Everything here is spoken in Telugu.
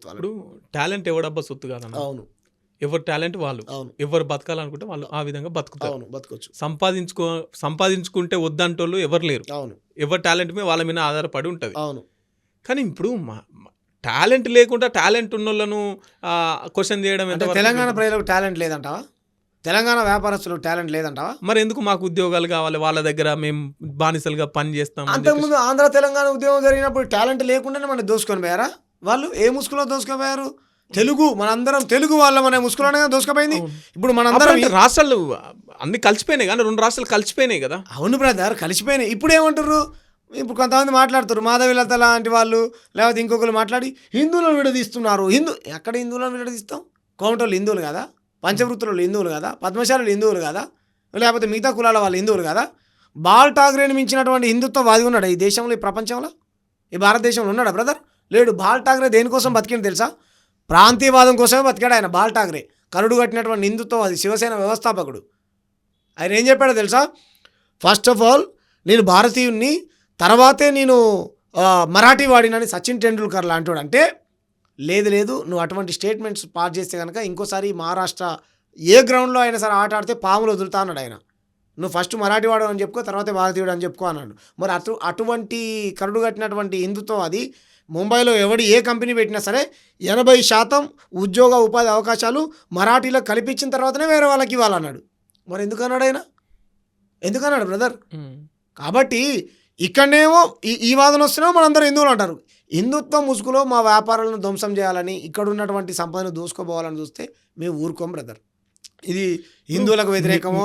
ఇప్పుడు టాలెంట్ ఎవడబ్బా సొత్తు కాదన్న. అవును ఎవరి టాలెంట్ వాళ్ళు, అవును ఎవరు బతకాలనుకుంటే వాళ్ళు ఆ విధంగా బతుకుతారు. అవును బతకొచ్చు. సంపాదించుకుంటే వద్దంటోళ్ళు ఎవరు లేరు. అవును ఎవరి టాలెంట్ మీద వాళ్ళ మీద ఆధారపడి ఉంటుంది. అవును కానీ ఇప్పుడు టాలెంట్ లేకుండా టాలెంట్ ఉన్నోళ్ళను క్వశ్చన్ చేయడం అంటే ఎంత తెలంగాణ ప్రజలకు టాలెంట్ లేదంటావా? తెలంగాణ వ్యాపారస్తులకు టాలెంట్ లేదంటావా? మరి ఎందుకు మాకు ఉద్యోగాలు కావాలి, వాళ్ళ దగ్గర మేము బానిసలుగా పని చేస్తాం అని అంతకుముందు ఆంధ్ర తెలంగాణ ఉద్యమం జరిగినప్పుడు టాలెంట్ లేకుండానే మనం దోసుకొని పోయారా? వాళ్ళు ఏ ముసుగులో దోసుకుపోయారు? తెలుగు మనందరం తెలుగు వాళ్ళ మన ముసుగులోనే దోసుకుపోయింది. ఇప్పుడు మనందరం చెప్పేసి రాష్ట్రాలు అన్ని కలిసిపోయినాయి కానీ 2 రాష్ట్రాలు కలిసిపోయినాయి కదా. అవును బ్రదర్, కలిసిపోయినాయి. ఇప్పుడు ఏమంటారు? ఇప్పుడు కొంతమంది మాట్లాడుతారు, మాధవిలత లాంటి వాళ్ళు లేకపోతే ఇంకొకరు మాట్లాడి హిందువులను విడదీస్తున్నారు. ఎక్కడ హిందువులను విడదీస్తాం? కోమటోళ్ళు హిందువులు కదా, పంచవృత్తులు హిందువులు కదా, పద్మశాలులు హిందువులు కదా, లేకపోతే మిగతా కులాల వాళ్ళు హిందువులు కదా. బాల్ ఠాక్రేని మించినటువంటి హిందుత్వవాది ఉన్నాడా ఈ దేశంలో, ఈ ప్రపంచంలో, ఈ భారతదేశంలో ఉన్నాడా బ్రదర్? లేడు. బాల్ ఠాక్రే దేనికోసం బతికింది తెలుసా? ప్రాంతీయవాదం కోసమే బతికాడు ఆయన. బాల్ ఠాక్రే కరుడు కట్టినటువంటి హిందుత్వవాది, శివసేన వ్యవస్థాపకుడు. ఆయన ఏం చెప్పాడో తెలుసా? ఫస్ట్ ఆఫ్ ఆల్ నేను భారతీయుణ్ణి, తర్వాతే నేను మరాఠీ వాడినని సచిన్ టెండూల్కర్ లాంటి అంటే లేదు నువ్వు అటువంటి స్టేట్మెంట్స్ పాస్ చేస్తే కనుక ఇంకోసారి మహారాష్ట్ర ఏ గ్రౌండ్లో అయినా సరే ఆట ఆడితే పాములు వదులుతా అన్నాడు ఆయన. నువ్వు ఫస్ట్ మరాఠీ వాడు అని చెప్పుకో, తర్వాత భారతీయుడు అని చెప్పుకో అన్నాడు. మరి అటువంటి కరుడు కట్టినటువంటి హిందుత్వం అది ముంబైలో ఏ కంపెనీ పెట్టినా సరే 80% ఉద్యోగ ఉపాధి అవకాశాలు మరాఠీలో కల్పించిన తర్వాతనే వేరే వాళ్ళకి ఇవ్వాలన్నాడు. మరి ఎందుకన్నాడు ఆయన? ఎందుకన్నాడు బ్రదర్? కాబట్టి ఇక్కడనేమో ఈ వాదన వస్తేనేమో మనందరూ హిందువులు అంటారు. హిందుత్వ ముసుగులో మా వ్యాపారాలను ధ్వంసం చేయాలని, ఇక్కడ ఉన్నటువంటి సంపదను దోసుకోపోవాలని చూస్తే మేము ఊరుకోం బ్రదర్. ఇది హిందువులకు వ్యతిరేకమో